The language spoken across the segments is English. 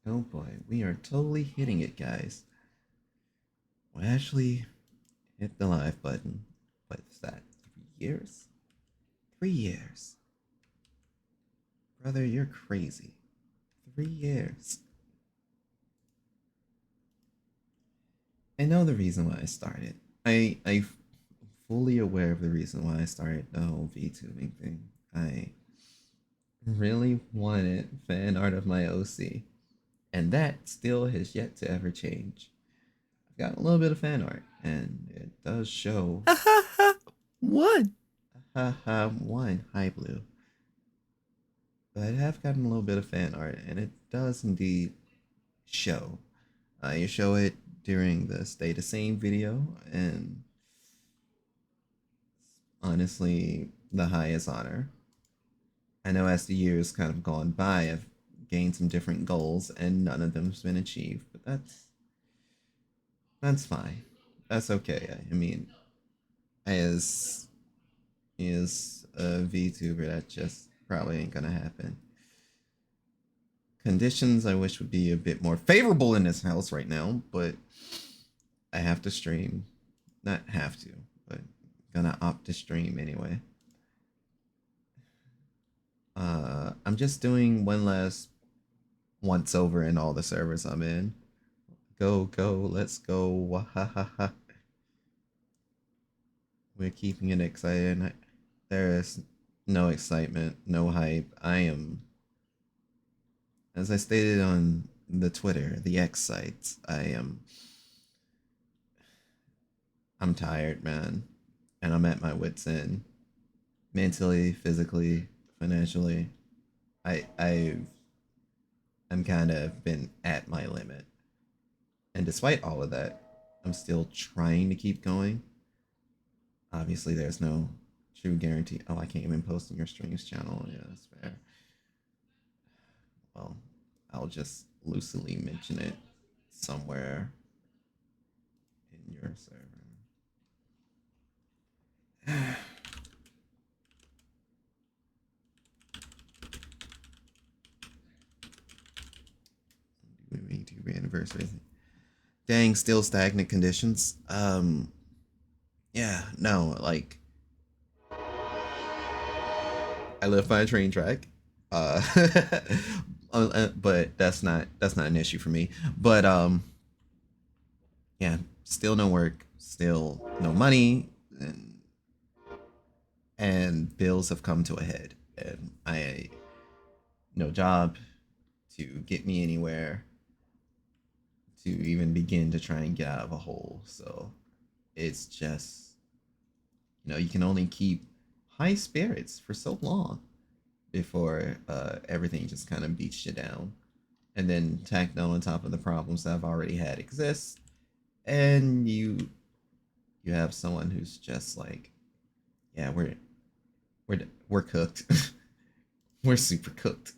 Oh boy, we are totally hitting it, guys. We actually hit the live button. What's that? 3 years? 3 years. Brother, you're crazy. 3 years. I know the reason why I started. I fully aware of the reason why I started the whole VTubing thing. I really wanted fan art of my OC, and that still has yet to ever change. I've got a little bit of fan art, and it does show. One. Haha, one high blue. But I have gotten a little bit of fan art, and it does indeed show. You show it during the Stay the Same video, and honestly, the highest honor. I know as the years kind of gone by, I've gained some different goals, and none of them's been achieved. But that's fine. That's okay. I mean, as a VTuber, that just probably ain't gonna happen. Conditions I wish would be a bit more favorable in this house right now, but I have to stream. Not have to, but gonna opt to stream anyway. I'm just doing one last once over in all the servers I'm in. Go, go, let's go. Wahahaha. We're keeping it exciting. There is no excitement, no hype. I am, as I stated on the Twitter, the X sites, I'm tired, man. And I'm at my wits' end. Mentally, physically, financially. I'm kind of been at my limit. And despite all of that, I'm still trying to keep going. Obviously, there's no true guarantee. Oh, I can't even post in your streams channel. Yeah, that's fair. Well, I'll just loosely mention it somewhere in your server. VTuber anniversary. Dang, still stagnant conditions. Yeah, no, like I live by a train track. Uh, but that's not an issue for me. But yeah, still no work, still no money, and bills have come to a head, and I no job to get me anywhere to even begin to try and get out of a hole. So it's just you can only keep high spirits for so long before everything just kind of beats you down, and then tacked on top of the problems that I've already had exist, and you have someone who's just like, yeah, we're cooked, we're super cooked.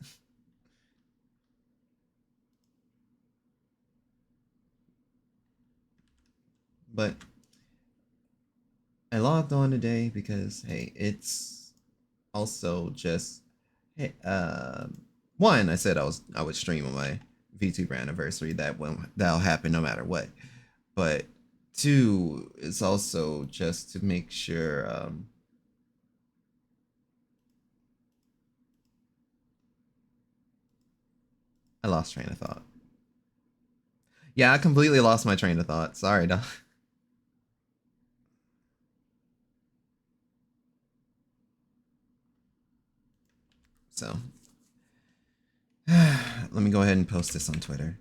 But I logged on today because hey, it's also just hey, one, I said I would stream on my VTuber anniversary. That'll happen no matter what. But two, it's also just to make sure. I lost train of thought. Yeah, I completely lost my train of thought. Sorry, Doc. So let me go ahead and post this on Twitter.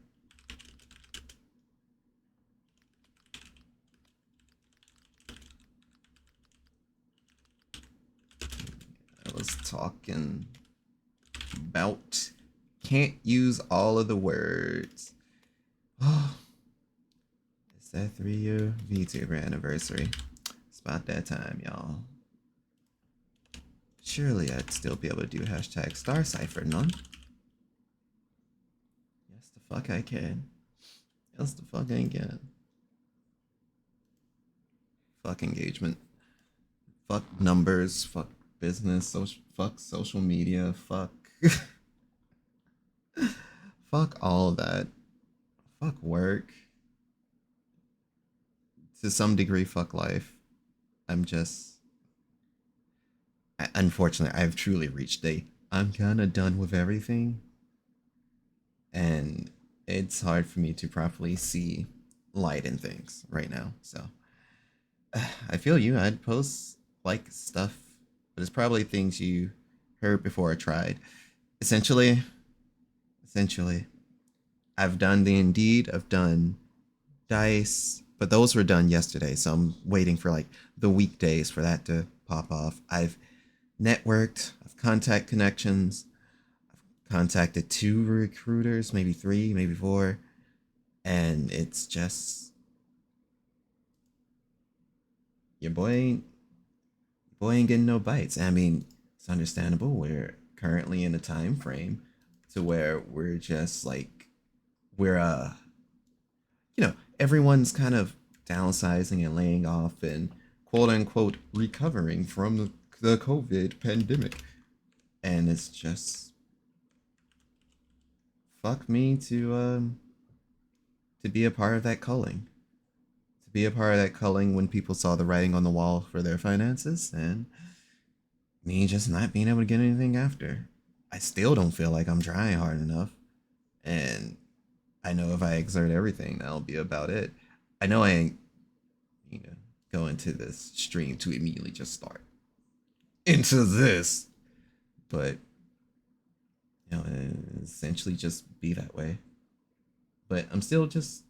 I was talking about can't use all of the words. Oh, it's that 3-year VTuber anniversary. It's about that time, y'all. Surely I'd still be able to do hashtag star cipher, none? Yes, the fuck I can. Yes, the fuck I can. Fuck engagement. Fuck numbers. Fuck business. Fuck social media. Fuck. fuck all of that. Fuck work. To some degree, fuck life. I'm just, unfortunately, I've truly reached I'm kind of done with everything. And it's hard for me to properly see light in things right now. So I feel you. I'd post like stuff, but it's probably things you heard before or tried. Essentially, essentially, I've done the Indeed, I've done Dice, but those were done yesterday, so I'm waiting for like the weekdays for that to pop off. I've networked, I've contact connections, contacted 2 recruiters, maybe 3, maybe 4, and it's just your boy ain't getting no bites. I mean, it's understandable. We're currently in a time frame to where we're just like we're everyone's kind of downsizing and laying off and quote unquote recovering from the COVID pandemic. And it's just fuck me to be a part of that culling. To be a part of that culling when people saw the writing on the wall for their finances and me just not being able to get anything after. I still don't feel like I'm trying hard enough. And I know if I exert everything, that'll be about it. I know I ain't, you know, go into this stream to immediately just start into this, but essentially just be that way. But I'm still just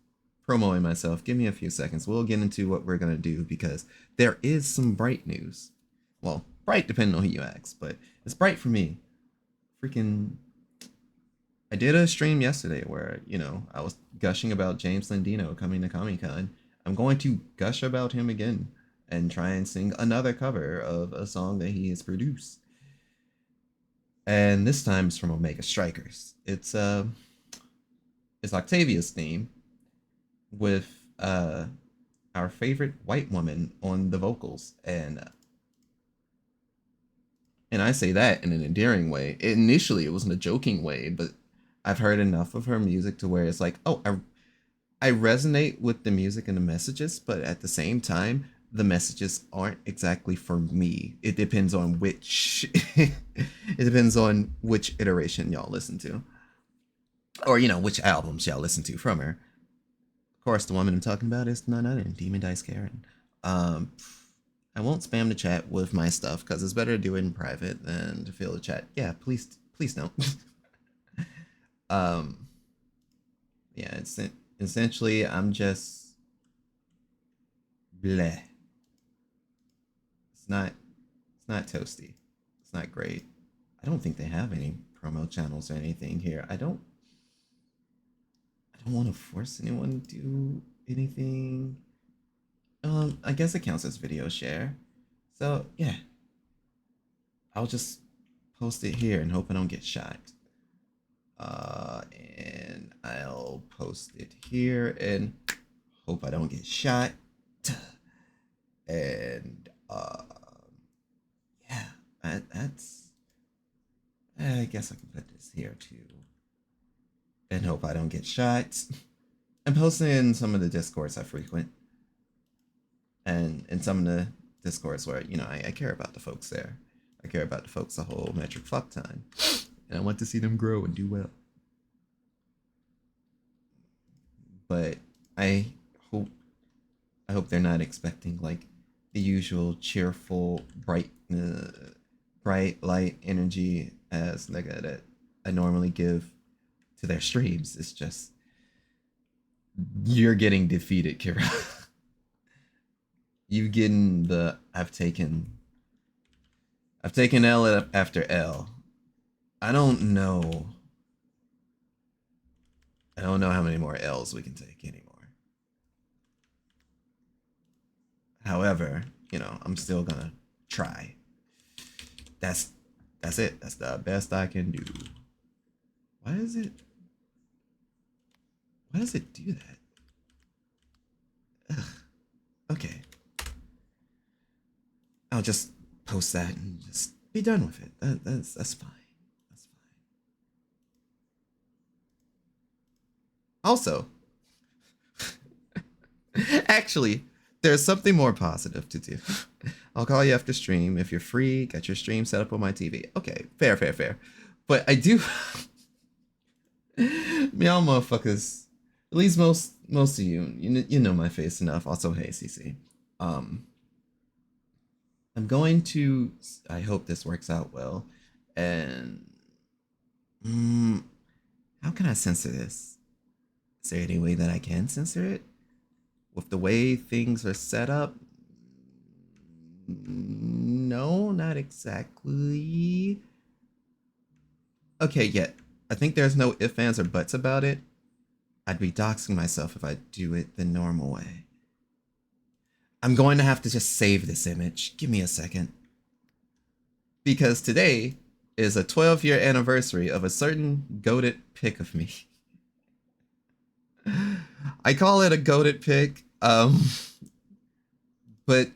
promoting myself. Give me a few seconds. We'll get into what we're gonna do because there is some bright news. Well, bright depending on who you ask, but it's bright for me. Freaking I did a stream yesterday where, I was gushing about James Landino coming to Comic Con. I'm going to gush about him again and try and sing another cover of a song that he has produced. And this time it's from Omega Strikers. It's Octavia's theme with our favorite white woman on the vocals. And I say that in an endearing way. Initially, it was in a joking way, but I've heard enough of her music to where it's like, oh, I resonate with the music and the messages, but at the same time, the messages aren't exactly for me. It depends on which it depends on which iteration y'all listen to. Or, which albums y'all listen to from her. Of course, the woman I'm talking about is none other than Demon Dice Karen. Um, I won't spam the chat with my stuff because it's better to do it in private than to fill the chat. Yeah, please don't. um, yeah, it's essentially I'm just bleh. It's not toasty. It's not great. I don't think they have any promo channels or anything here. I don't want to force anyone to do anything. I guess it counts as video share. So yeah, I'll just post it here and hope I don't get shot. And I'll post it here and hope I don't get shot. And yeah, that's. I guess I can put this here too, and hope I don't get shot. I'm posting in some of the discords I frequent, and in some of the discords where I care about the folks there. I care about the folks the whole metric fuck time, and I want to see them grow and do well. But I hope I hope they're not expecting like the usual cheerful, bright light energy as that I normally give to their streams. It's just you're getting defeated, Kira. You getting the I've taken L after L. I don't know. I don't know how many more L's we can take anymore. However, I'm still gonna try. That's that's it. That's the best I can do. Why is it? Why does it do that? Ugh. Okay. I'll just post that and just be done with it. That's fine. That's fine. Also, actually, there's something more positive to do. I'll call you after stream. If you're free, get your stream set up on my TV. Okay, fair, fair, fair. But I do y'all motherfuckers, at least most of you know my face enough. Also, hey CC. Um I'm going to, I hope this works out well. And how can I censor this? Is there any way that I can censor it? With the way things are set up? No, not exactly. Okay, yeah. I think there's no ifs, ands, or buts about it. I'd be doxing myself if I do it the normal way. I'm going to have to just save this image. Give me a second. Because today is a 12-year anniversary of a certain goated pic of me. I call it a goated pic, but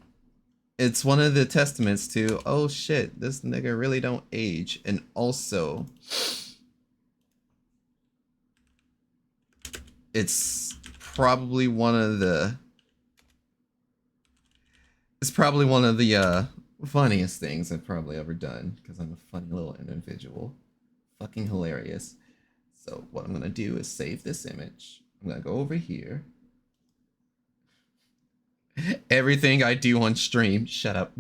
it's one of the testaments to, oh shit, this nigga really don't age. And also, it's probably one of the funniest things I've probably ever done, because I'm a funny little individual. Fucking hilarious. So what I'm gonna do is save this image. I'm gonna go over here. Everything I do on stream, shut up.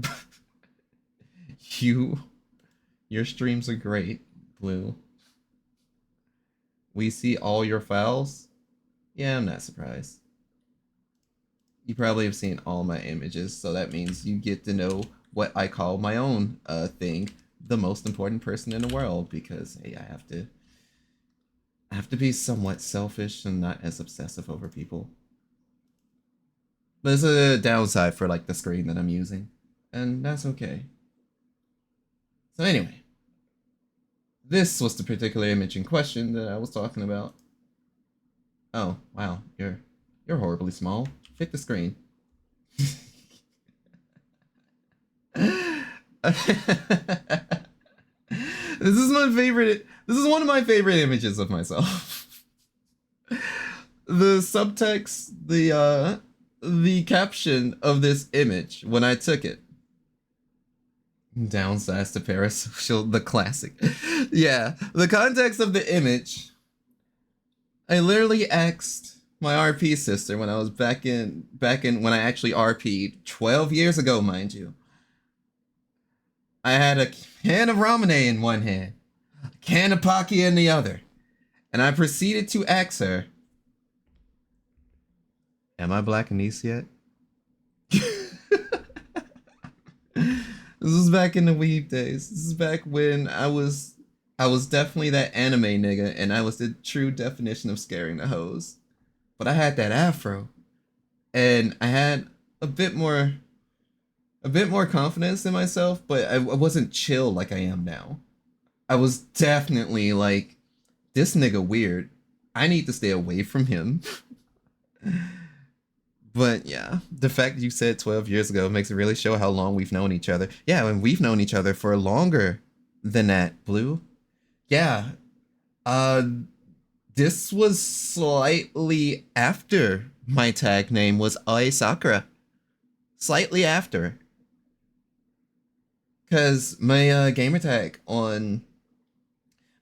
Your streams are great, Blue. We see all your files. Yeah, I'm not surprised. You probably have seen all my images, so that means you get to know what I call my own thing, the most important person in the world, because hey, I have to be somewhat selfish and not as obsessive over people. But there's a downside for like the screen that I'm using, and that's okay. So anyway, this was the particular image in question that I was talking about. Oh wow, you're horribly small. Fit the screen. This is my favorite. This is one of my favorite images of myself. The subtext, the caption of this image when I took it. Downsize to parasocial, the classic. Yeah, the context of the image. I literally asked my RP sister when I was back in when I actually RP'd 12 years ago, mind you. I had a can of ramen in one hand, a can of Pocky in the other, and I proceeded to ask her, "Am I Black Anise yet?" This was back in the weeb days. This is back when I was definitely that anime nigga, and I was the true definition of scaring the hoes. But I had that afro, and I had a bit more confidence in myself, but I wasn't chill like I am now. I was definitely like, this nigga weird. I need to stay away from him. But yeah, the fact that you said 12 years ago makes it really show how long we've known each other. Yeah, and we've known each other for longer than that, Blue. Yeah. This was slightly after my tag name was Ai Sakura. Slightly after. Cause my gamer tag on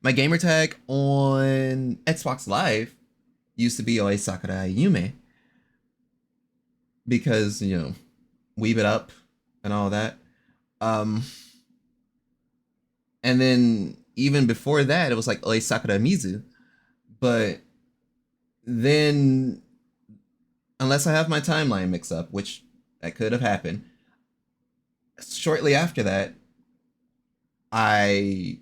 Xbox Live used to be Oi Sakura Yume. Because, you know, weave it up and all that. And then even before that, it was like Oi Sakura Mizu. But then, unless I have my timeline mixed up, which that could have happened, shortly after that, I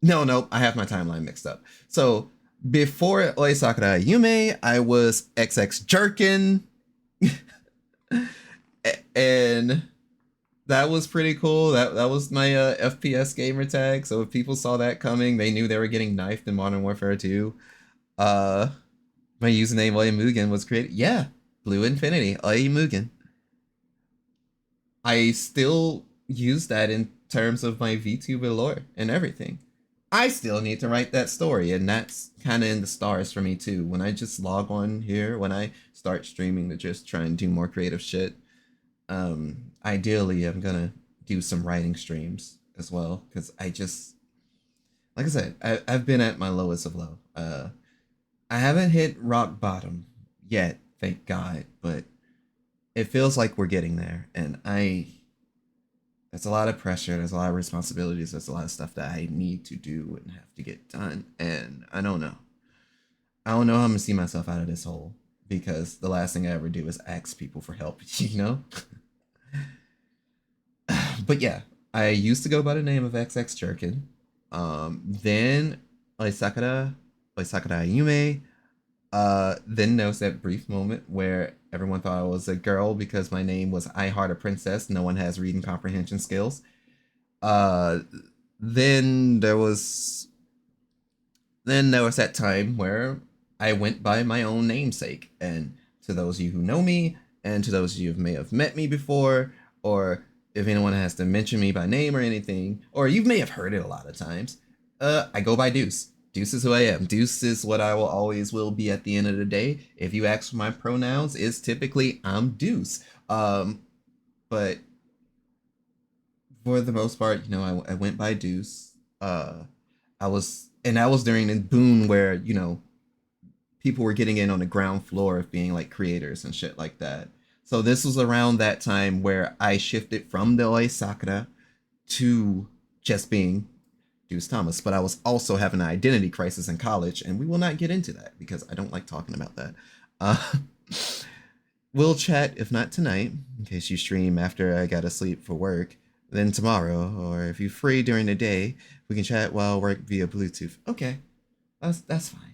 have my timeline mixed up. So before Oi Sakura Yume, I was XX Jerkin. And that was pretty cool. That was my FPS gamer tag. So if people saw that coming, they knew they were getting knifed in Modern Warfare 2. My username Oi Mugen was created. Yeah, Blue Infinity, Oi Mugen. I still use that in terms of my VTuber lore and everything. I still need to write that story, and that's kind of in the stars for me too. When I just log on here, when I start streaming to just try and do more creative shit, ideally I'm gonna do some writing streams as well because I just, like I said, I've been at my lowest of low. I haven't hit rock bottom yet, thank God, but it feels like we're getting there, and there's a lot of pressure, there's a lot of responsibilities, there's a lot of stuff that I need to do and have to get done, and I don't know. I don't know how I'm gonna see myself out of this hole because the last thing I ever do is ask people for help, you know? But yeah, I used to go by the name of XX Jerkin. Then Oisakura, Oisakura Yume. Then there was that brief moment where everyone thought I was a girl because my name was I Heart a Princess. No one has reading comprehension skills. Uh, then there was that time where I went by my own namesake. And to those of you who know me, and to those of you who may have met me before, or if anyone has to mention me by name or anything, or you may have heard it a lot of times, I go by Deuce. Deuce is who I am. Deuce is what I will always will be at the end of the day. If you ask for my pronouns, it's typically I'm Deuce. But for the most part, I went by Deuce. And that was during the boom where, people were getting in on the ground floor of being like creators and shit like that. So this was around that time where I shifted from the Oi Sakura to just being Deuce Thomas. But I was also having an identity crisis in college, and we will not get into that because I don't like talking about that. Uh, we'll chat, if not tonight, in case you stream after I gotta sleep for work, then tomorrow, or if you're free during the day, we can chat while work via Bluetooth. Okay, that's fine.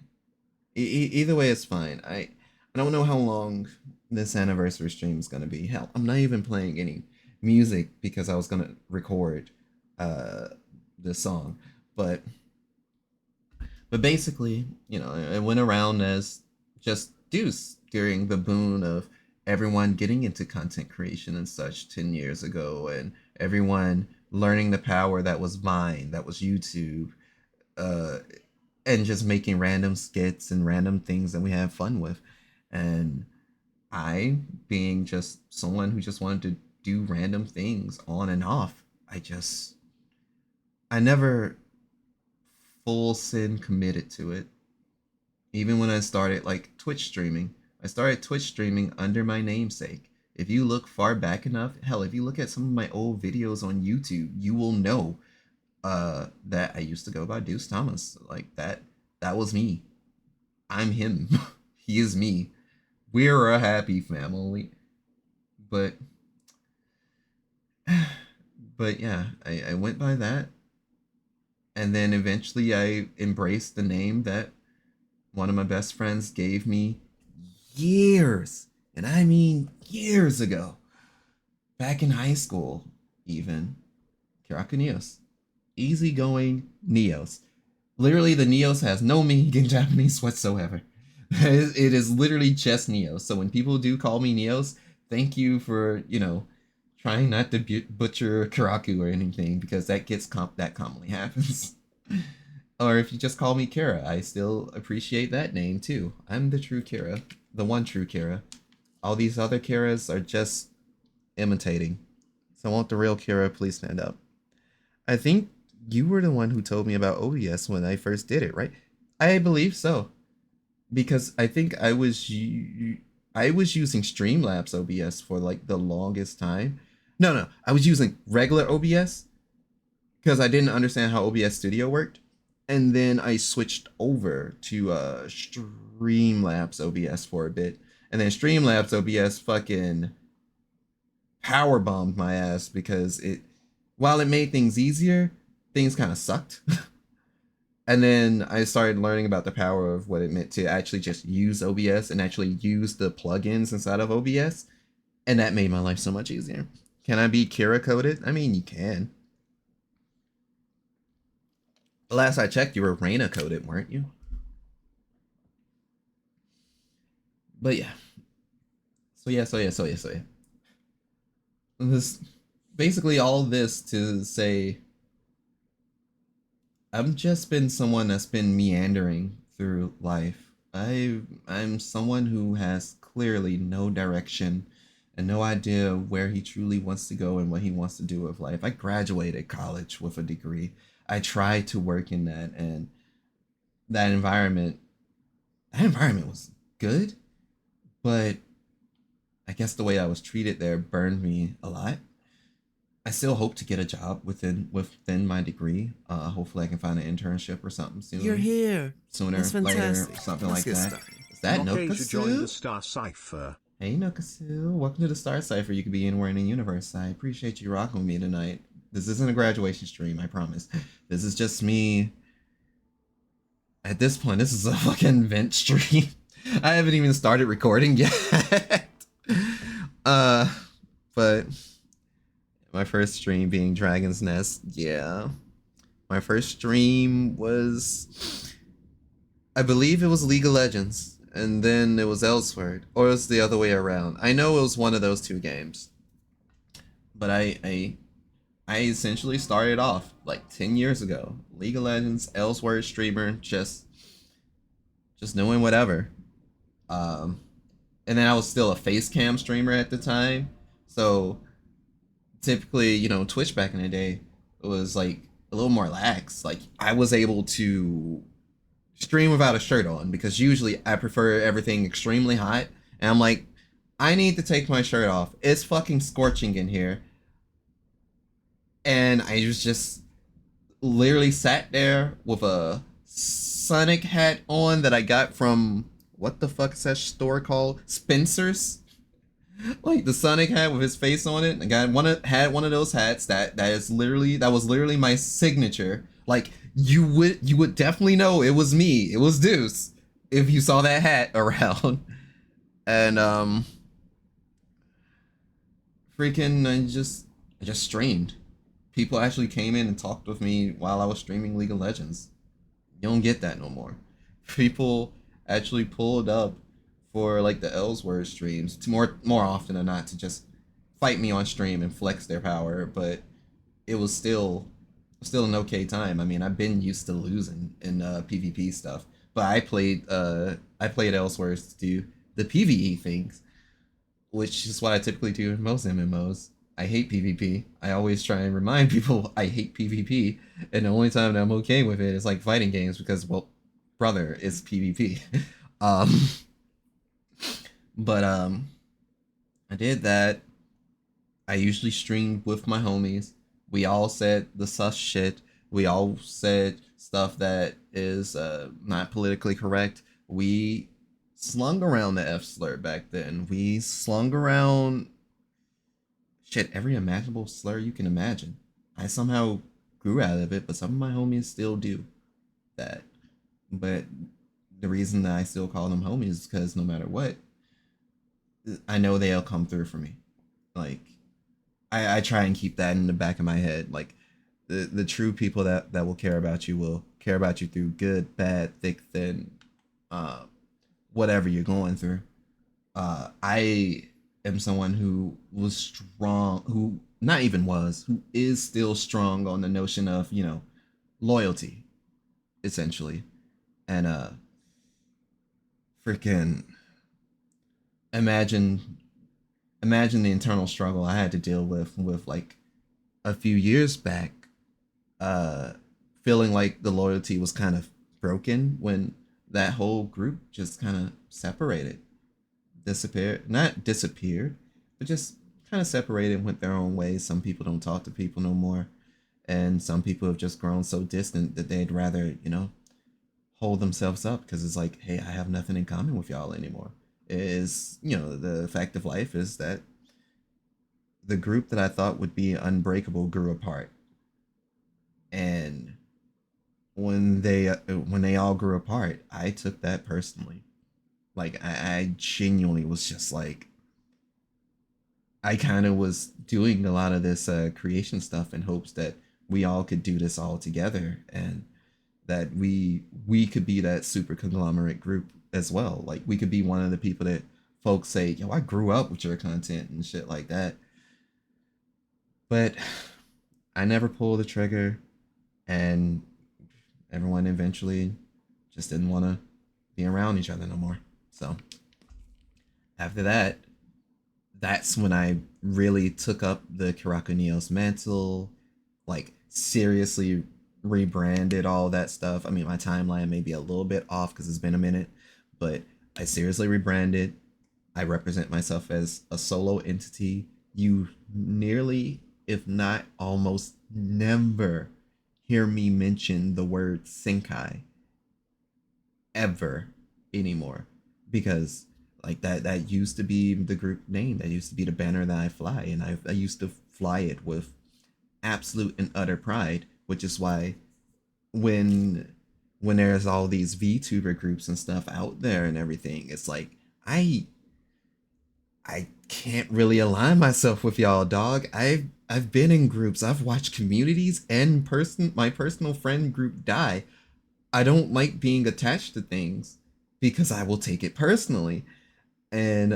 Either way, it's fine. I don't know how long this anniversary stream is gonna be. Hell, I'm not even playing any music because I was gonna record uh this song, but basically, it went around as just Deuce during the boom of everyone getting into content creation and such 10 years ago, and everyone learning the power that was Vine, that was YouTube, uh, and just making random skits and random things that we have fun with. And I, being just someone who just wanted to do random things on and off, I never full sin committed to it. Even when I started like Twitch streaming, I started Twitch streaming under my namesake. If you look far back enough, hell, if you look at some of my old videos on YouTube, you will know that I used to go by Deuce Thomas. Like that was me. I'm him. He is me. We're a happy family. But yeah, I went by that. And then eventually I embraced the name that one of my best friends gave me years, and I mean years ago, back in high school, even. Kiraku Neos. Easygoing Neos. Literally, the Neos has no meaning in Japanese whatsoever. It is literally just Neos. So when people do call me Neos, thank you for, trying not to butcher Kiraku or anything, because that commonly happens. Or if you just call me Kira, I still appreciate that name too. I'm the true Kira, the one true Kira. All these other Kiras are just imitating. So I want the real Kira, please stand up. I think you were the one who told me about OBS when I first did it, right? I believe so, because I think I was using Streamlabs OBS for like the longest time. No, I was using regular OBS because I didn't understand how OBS Studio worked, and then I switched over to Streamlabs OBS for a bit, and then Streamlabs OBS fucking power bombed my ass because while it made things easier, things kind of sucked. And then I started learning about the power of what it meant to actually just use OBS and actually use the plugins inside of OBS, and that made my life so much easier. Can I be Kira coded? I mean, you can. Last I checked, you were Reina coded, weren't you? But yeah. So yeah. This basically all this to say I've just been someone that's been meandering through life. I'm someone who has clearly no direction and no idea where he truly wants to go and what he wants to do with life. I graduated college with a degree. I tried to work in that, and that environment that environment was good, but I guess the way I was treated there burned me a lot. I still hope to get a job within my degree. Hopefully, I can find an internship or something You're soon, here. That's sooner, later, fantastic. something Let's like get that. started. Is that Nokasia joined the Nokasu? Star Cipher. Hey Nokasu, welcome to the Star Cipher. You could be anywhere in the universe. I appreciate you rocking with me tonight. This isn't a graduation stream, I promise. This is just me. At this point, this is a fucking vent stream. I haven't even started recording yet. uh, but my first stream being Dragon's Nest, yeah. My first stream was, I believe it was League of Legends, and then it was Elsewhere, or it was the other way around. I know it was one of those two games, but I essentially started off like 10 years ago. League of Legends, Elsewhere streamer, just doing whatever. Um, and then I was still a face cam streamer at the time, so typically, Twitch back in the day was like a little more lax. Like I was able to stream without a shirt on because usually I prefer everything extremely hot. And I'm like, I need to take my shirt off. It's fucking scorching in here. And I was just literally sat there with a Sonic hat on that I got from what the fuck is that store called? Spencer's? Like the Sonic hat with his face on it. Had one of those hats that was literally my signature. Like you would definitely know it was me. It was Deuce if you saw that hat around. And freaking I just streamed. People actually came in and talked with me while I was streaming League of Legends. You don't get that no more. People actually pulled up for like the Ellsworth streams to more often than not to just fight me on stream and flex their power, but it was still an okay time. I mean, I've been used to losing in PvP stuff, but I played Ellsworth to do the PvE things, which is what I typically do in most MMOs. I hate PvP. I always try and remind people I hate PvP, and the only time that I'm okay with it is like fighting games because, well, brother, it's PvP. um, but I did that. I usually stream with my homies. We all said the sus shit. We all said stuff that is not politically correct. We slung around the F slur back then. We slung around shit, every imaginable slur you can imagine. I somehow grew out of it, but some of my homies still do that. But the reason that I still call them homies is because no matter what, I know they'll come through for me. Like I try and keep that in the back of my head. Like the true people that will care about you through good, bad, thick, thin, uh, whatever you're going through. I am someone who was strong, who not even was, who is still strong on the notion of loyalty, essentially, and freaking imagine imagine the internal struggle I had to deal with like a few years back, uh feeling like the loyalty was kind of broken when that whole group just kind of separated, disappeared, not disappeared, but just kind of separated and went their own ways. Some people don't talk to people no more, and some people have just grown so distant that they'd rather hold themselves up because it's like, hey, I have nothing in common with y'all anymore. Is the fact of life is that the group that I thought would be unbreakable grew apart, and when they all grew apart, I took that personally. Like I genuinely was just like, I kind of was doing a lot of this creation stuff in hopes that we all could do this all together, and that we could be that super conglomerate group as well. Like we could be one of the people that folks say, yo, I grew up with your content and shit like that. But I never pulled the trigger, and everyone eventually just didn't want to be around each other no more. So after that, that's when I really took up the Kiraku Neos mantle, like seriously rebranded all that stuff. I mean, my timeline may be a little bit off because it's been a minute, but I seriously rebranded. I represent myself as a solo entity. You nearly, if not almost never, hear me mention the word Senkai ever anymore, because like that used to be the group name, that used to be the banner that I fly, and I used to fly it with absolute and utter pride, which is why when there's all these VTuber groups and stuff out there and everything, it's like I can't really align myself with y'all, dog. I've been in groups, I've watched communities and my personal friend group die. I don't like being attached to things because I will take it personally. And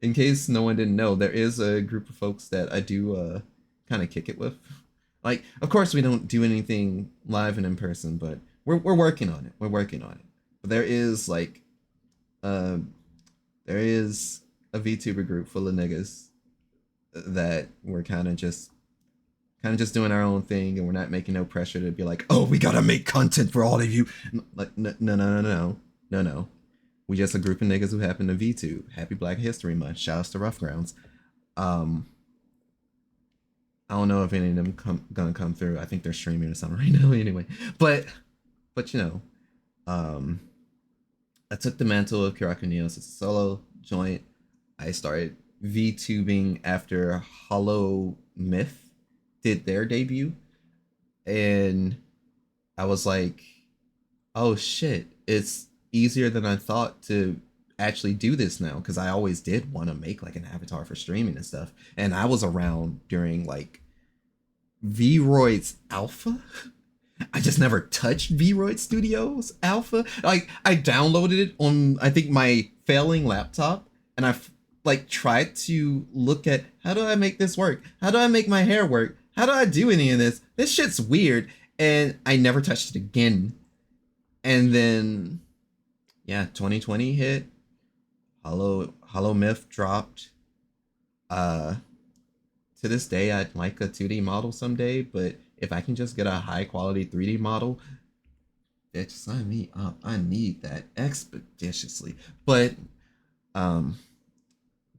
in case no one didn't know, there is a group of folks that I do kind of kick it with. Like, of course, we don't do anything live and in person, but we're working on it. We're working on it. But there is like, uh, there is a VTuber group full of niggas that we're kind of just doing our own thing, and we're not making no pressure to be like, oh, we gotta make content for all of you. Like, no, no, no, no, no, no, no. We just a group of niggas who happen to VTube. Happy Black History Month. Shouts to Rough Grounds. Um, I don't know if any of them gonna come through. I think they're streaming or something right now anyway. But you know, um, I took the mantle of Kiraku Neos. It's a solo joint. I started VTubing after Hollow Myth did their debut, and I was like, oh shit, it's easier than I thought to actually do this now, because I always did want to make like an avatar for streaming and stuff. And I was around during like Vroid's alpha. I just never touched Vroid Studios alpha. Like, I downloaded it on, I think, my failing laptop, and I like tried to look at, how do I make this work? How do I make my hair work? How do I do any of this? This shit's weird. And I never touched it again. And then, yeah, 2020 hit. Hollow Myth dropped. Uh, to this day, I'd like a 2D model someday, but if I can just get a high quality 3D model, bitch, sign me up. I need that expeditiously. Um,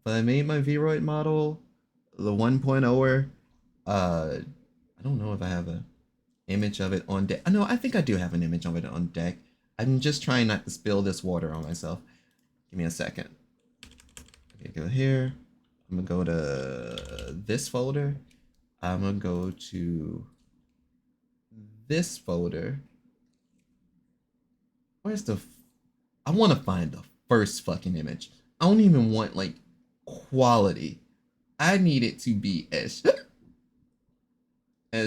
but I made my Vroid model, the 1.0er. I don't know if I have a image of it on deck. No, I think I do have an image of it on deck. I'm just trying not to spill this water on myself. Give me a second. Okay, go here. I'm gonna go to this folder. I'm gonna go to this folder. Where's the? I want to find the first fucking image. I don't even want like quality. I need it to be as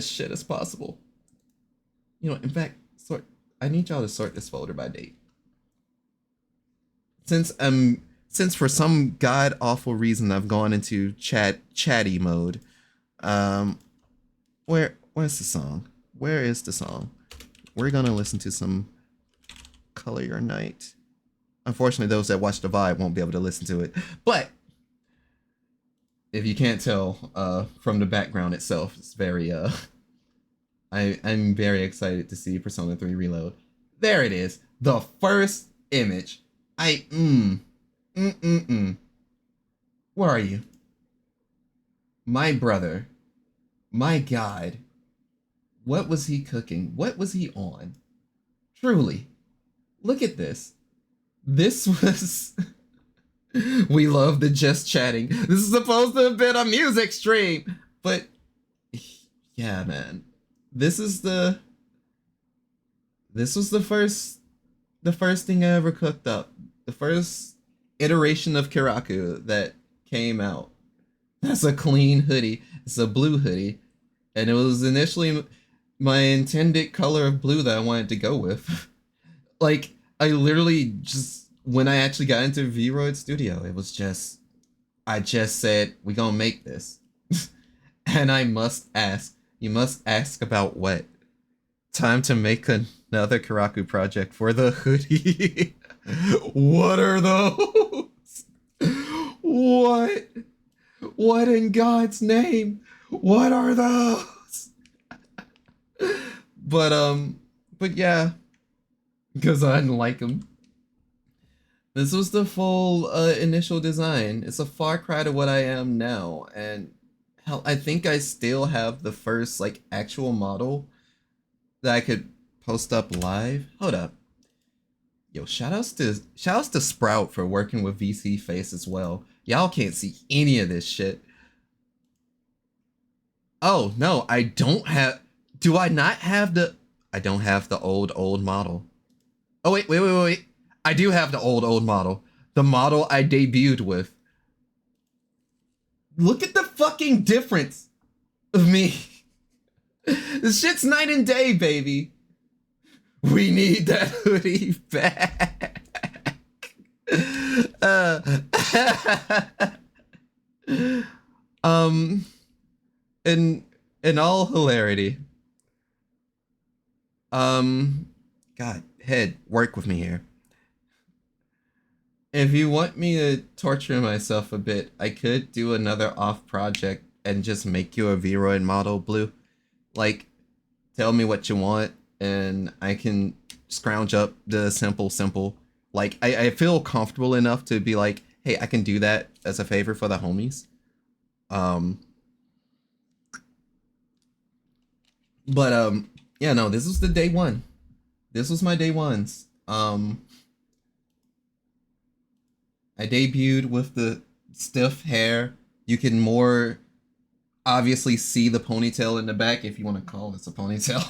shit as possible. You know, in fact, I need y'all to sort this folder by date. Since for some god awful reason I've gone into chatty mode. Where's the song? Where is the song? We're gonna listen to some Color Your Night. Unfortunately, those that watch the vibe won't be able to listen to it. But if you can't tell from the background itself, it's very I'm very excited to see Persona 3 Reload. There it is. The first image. Where are you? My brother. My God. What was he cooking? What was he on? Truly. Look at this. This was... We love the just chatting. This is supposed to have been a music stream. But... yeah, man. This was the first thing I ever cooked up. The first iteration of Kiraku that came out. That's a clean hoodie. It's a blue hoodie. And it was initially my intended color of blue that I wanted to go with. Like, I literally just, when I actually got into Vroid Studio, it was just, I just said, we gonna make this. And I must ask, you must ask about what? time to make another Karaku project for the hoodie. What are those? What? What in God's name? What are those? But yeah, because I didn't like them. This was the full initial design. It's a far cry to what I am now, and hell, I think I still have the first like actual model that I could post up live. Hold up. Yo, shoutouts to Sprout for working with VC Face as well. Y'all can't see any of this shit. Oh no, I don't have. Do I not have the? I don't have the old model. Oh wait. I do have the old model. The model I debuted with. Look at the fucking difference of me. This shit's night and day, baby. We need that hoodie back. In all hilarity. God, head, work with me here. If you want me to torture myself a bit, I could do another off project and just make you a Vroid model, Blue. Like, tell me what you want, and I can scrounge up the simple. Like, I feel comfortable enough to be like, hey, I can do that as a favor for the homies. Yeah, no, this was the day one. This was my day ones. I debuted with the stiff hair. You can more obviously see the ponytail in the back, if you want to call this a ponytail.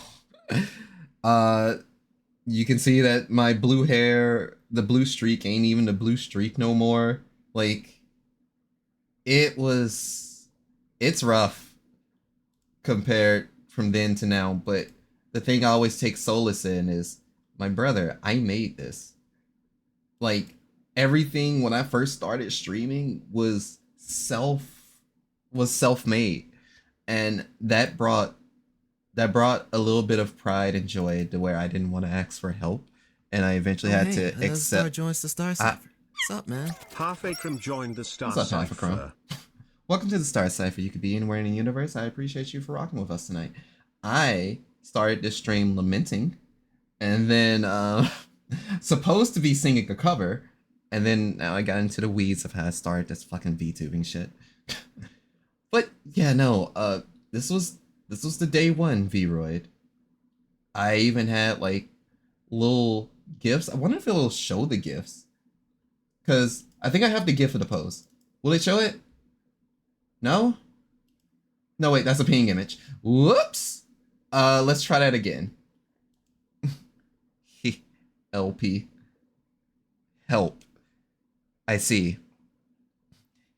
You can see that my blue hair, the blue streak ain't even the blue streak no more. Like, it's rough compared from then to now, but the thing I always take solace in is, my brother, I made this. Like, everything when I first started streaming was self-made, and that brought a little bit of pride and joy to where I didn't want to ask for help, and I eventually had to accept. Star joins the Star Cipher. What's up, man? Half Akram joined the Star What's up, Cipher. Welcome to the Star Cipher. You could be anywhere in the universe. I appreciate you for rocking with us tonight. I started this stream lamenting, and then supposed to be singing a cover, and then now I got into the weeds of how I started this fucking VTubing shit. But yeah, no, this was the day one Vroid. I even had like little gifs. I wonder if it'll show the gifs, because I think I have the gif of the pose. Will it show it? No? No, wait, that's a peeing image. Whoops! Let's try that again. LP. Help. I see.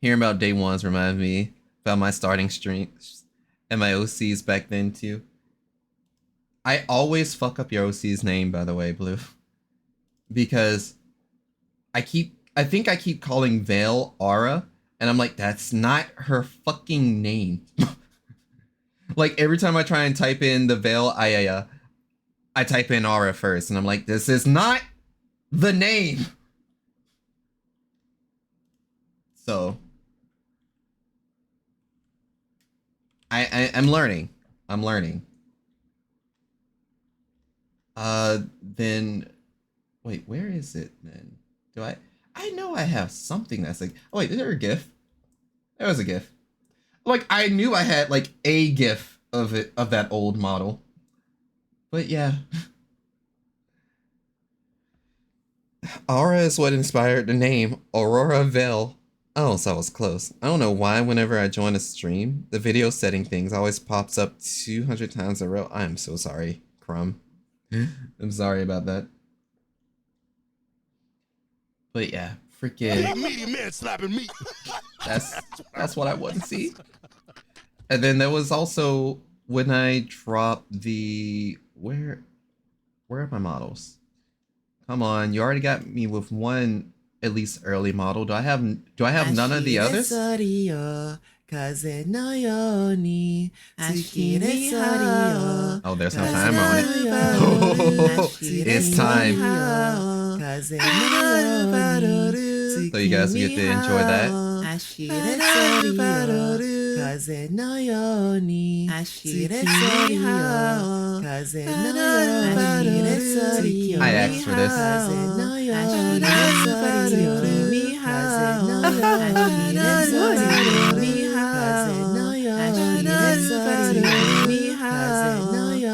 Hearing about day ones reminds me about my starting streams and my OCs back then too. I always fuck up your OC's name, by the way, Blue. Because I think I keep calling Vale Aura, and I'm like, that's not her fucking name. Like, every time I try and type in the Vale Ayaya, I type in Aura first, and I'm like, this is not the name. So I'm learning. Then wait, where is it then? Do I know I have something that's like, oh wait, is there a GIF? There was a GIF. Like, I knew I had like a GIF of it, of that old model. But yeah. Aura is what inspired the name Aurora Vale. Oh, so I was close. I don't know why whenever I join a stream, the video setting things always pops up 200 times in a row. I am so sorry, Crumb. I'm sorry about that. But yeah, freaking meaty man slapping me. That's what I want to see. And then there was also when I dropped the where are my models? Come on, you already got me with one at least early model. Do I have none of the others? 風のように月でソリよ Oh, there's no timer on it. It's time. So you guys get to enjoy that. I asked for this.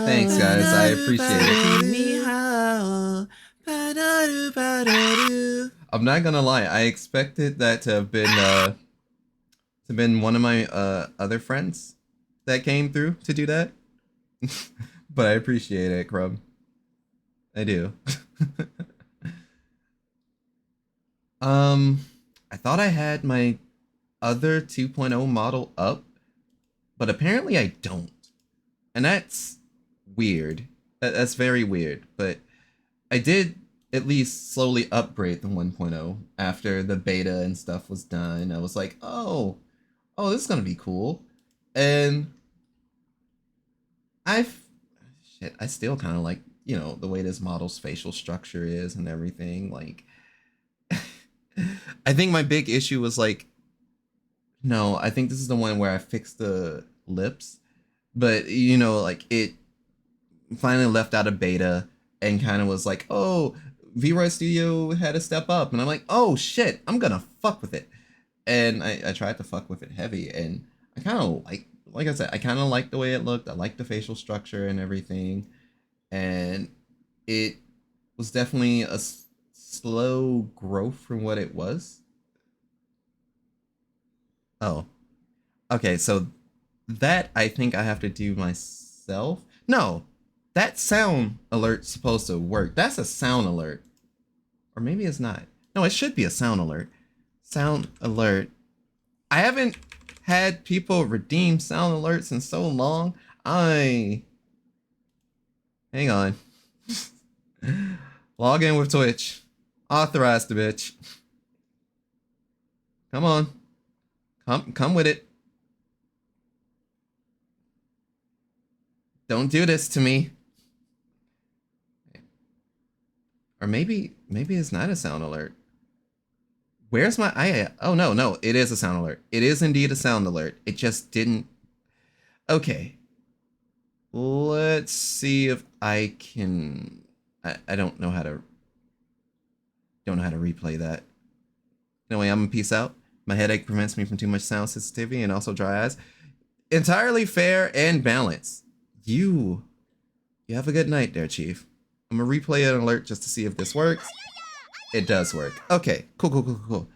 Thanks, guys. I appreciate it. I'm not gonna lie. I expected that to have been one of my other friends that came through to do that. But I appreciate it, Crumb. I do. I thought I had my other 2.0 model up, but apparently I don't. And that's weird. That's very weird, but I did at least slowly upgrade the 1.0 after the beta and stuff was done. I was like, oh, this is gonna be cool. And I still kind of like, the way this model's facial structure is and everything. Like, I think my big issue was like, no, I think this is the one where I fixed the lips, but like it finally left out a beta and kind of was like, oh, V-Roy Studio had to step up, and I'm like, oh shit, I'm gonna fuck with it. And I tried to fuck with it heavy, and I kind of like I said, I kind of liked the way it looked. I liked the facial structure and everything, and it was definitely a slow growth from what it was. Oh, okay, so that I think I have to do myself. No, that sound alert's supposed to work. That's a sound alert. Or maybe it's not. No, it should be a sound alert. Sound alert. I haven't had people redeem sound alerts in so long. Hang on. Log in with Twitch. Authorize the bitch. Come on. Come with it. Don't do this to me. Or maybe it's not a sound alert. Where's my oh no, it is a sound alert. It is indeed a sound alert. It just didn't. Okay. Let's see if I can. I don't know how to replay that. Anyway, I'm gonna peace out. My headache prevents me from too much sound sensitivity and also dry eyes. Entirely fair and balanced. You have a good night there, Chief. I'm gonna replay an alert just to see if this works. It does work. Okay, cool.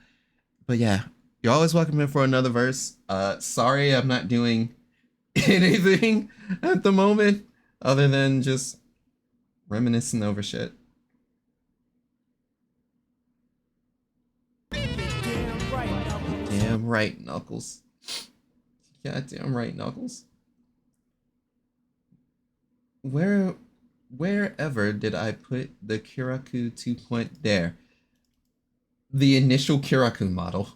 But yeah, you're always welcome in for another verse. Sorry I'm not doing anything at the moment other than just reminiscing over shit. Damn right, Knuckles. Goddamn right, Knuckles. Wherever did I put the Kiraku 2.0? There. The initial Kiraku model.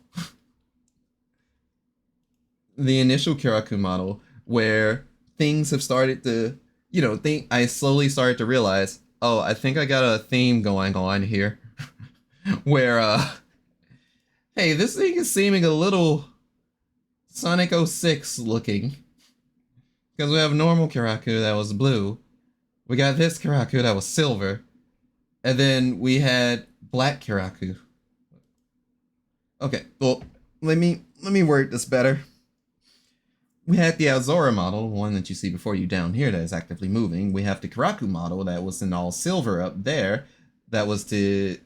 The initial Kiraku model where things have started to, I slowly started to realize, oh, I think I got a theme going on here. Where, hey, this thing is seeming a little Sonic 06 looking. Because we have normal Kiraku that was blue. We got this Kiraku that was silver. And then we had black Kiraku. Okay, well, let me word this better. We had the Azora model, one that you see before you down here that is actively moving. We have the Kiraku model that was in all silver up there. That was to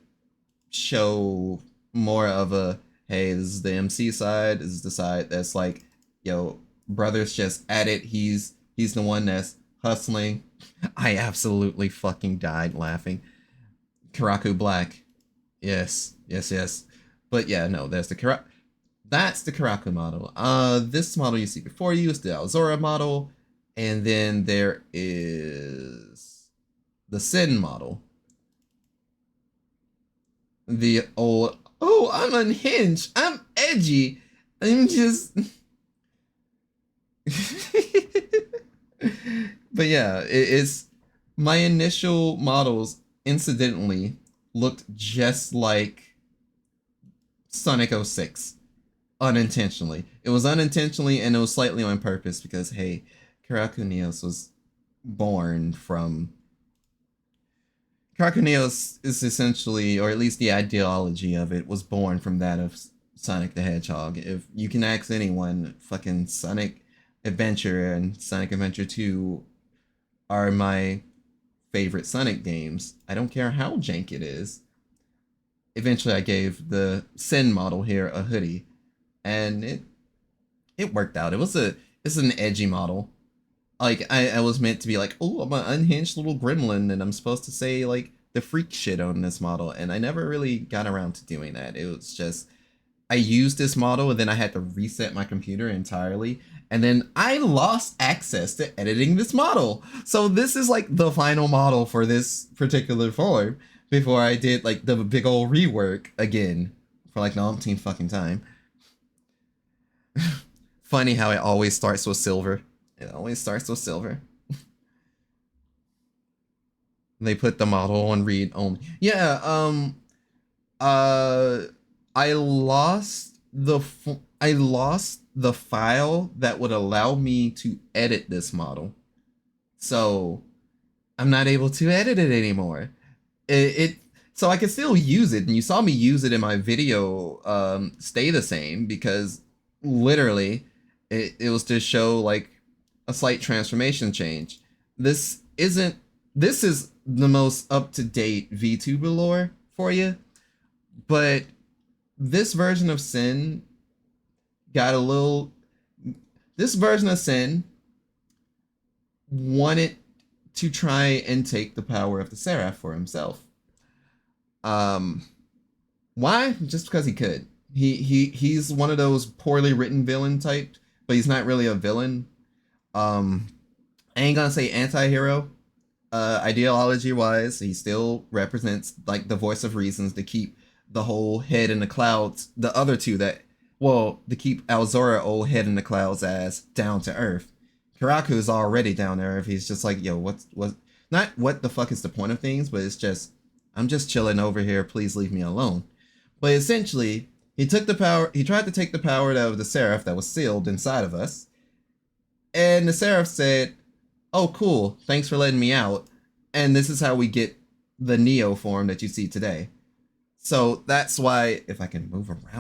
show more of a, hey, this is the MC side. This is the side that's like, yo, brother's just at it. He's the one that's hustling. I absolutely fucking died laughing. Kiraku Black. Yes. But yeah, no, that's the Kiraku model. This model you see before you is the Alzora model. And then there is the Sin model. The old, oh, I'm unhinged. I'm edgy. I'm just... But yeah, it's my initial models incidentally looked just like Sonic '06 unintentionally. It was unintentionally and it was slightly on purpose because hey, Karakuneos was born from Karakuneos is essentially, or at least the ideology of it, was born from that of Sonic the Hedgehog. If you can ask anyone, fucking Sonic Adventure and Sonic Adventure 2 are my favorite Sonic games. I don't care how jank it is. Eventually, I gave the Sin model here a hoodie, and it worked out. It's an edgy model. Like I was meant to be like, oh, I'm an unhinged little gremlin, and I'm supposed to say like the freak shit on this model, and I never really got around to doing that. It was just I used this model, and then I had to reset my computer entirely, and then I lost access to editing this model. So this is like the final model for this particular form before I did like the big old rework again for like the umpteenth fucking time. Funny how it always starts with silver. It always starts with silver. They put the model on read only. Yeah, uh I lost the file that would allow me to edit this model. So I'm not able to edit it anymore. It so I can still use it, and you saw me use it in my video stay the same because literally it was to show like a slight transformation change. This isn't this is the most up-to-date VTuber lore for you, but this version of Sin got a little this version of Sin wanted to try and take the power of the Seraph for himself. Um why? Just because he could. He's one of those poorly written villain type, but he's not really a villain. I ain't gonna say anti-hero. Ideology wise, he still represents like the voice of reasons to keep the whole head in the clouds. The other two that, well, to keep Alzora old head in the clouds as down to earth. Karaku is already down to earth. He's just like, yo, what? Not what the fuck is the point of things, but it's just, I'm just chilling over here. Please leave me alone. But essentially, he took the power. He tried to take the power of the Seraph that was sealed inside of us. And the Seraph said, oh, cool. Thanks for letting me out. And this is how we get the Neo form that you see today. So that's why, if I can move around.